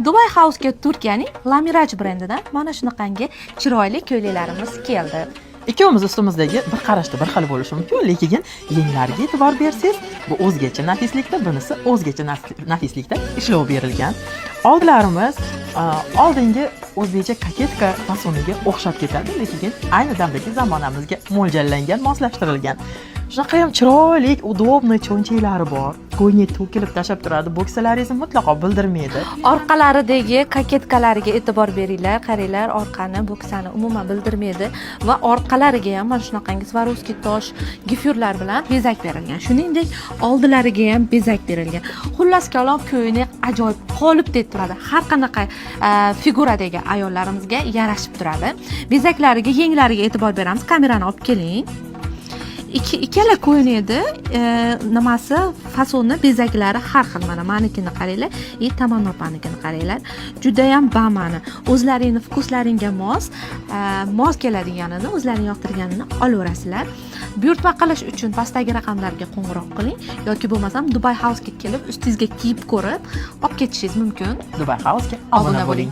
Dubai House'ga Turkiyaning Lamiraj brendidan mana shunaqangi chiroyli ko'ylaklarimiz keldi. Ikkovimiz ustimizdagi bir qarashda bir xil bo'lishi mumkin, lekin yenglarga e'tibor bersangiz, bu o'zgacha nafislikda, bunisi o'zgacha nafislikda ishlov berilgan. Oldlarimiz oldingi o'zbekcha koketka fasoniga o'xshab ketadi, lekin ayni damdagi zamonamizga mo'ljallangan, moslashtirilgan. Shunaqa ham chiroyli, udobniy cho'nchaklari bor. Ko'yni to'kilib tashab turadi. Bo'ksalaringizni mutlaqo bildirmaydi. Orqalaridagi koketkalariga e'tibor beringlar, qaranglar, orqani, bo'ksani umuman bildirmaydi va orqalariga ham mana shunaqangi Swarovski tosh, gifyurlar bilan bezak berilgan. Shuningdek, oldilariga ham bezak berilgan. Xullas kalom, ko'yni ajoyib qolipdek turadi. Har qanaqa figuradagi ayollarimizga yarashib turadi. Bezaklariga, yenglariga e'tibor beramiz. Kamerani olib keling. Ikkala ko'ynakda nimasi fasoni bezaklari har xil. Mana manikini qaranglar, Tamam opanikini qaranglar. Juda ham bamani. O'zlaringning fukuslaringga mos keladiganini, o'zlaring yoqtirganini olaverasizlar. Buyurtma qilish uchun pastdagi raqamlarga qo'ng'iroq qiling yoki bo'lmasam Dubai House'ga kelib, ustingizga kiyib ko'rib, olib ketishingiz mumkin. Dubai House'ga obuna bo'ling.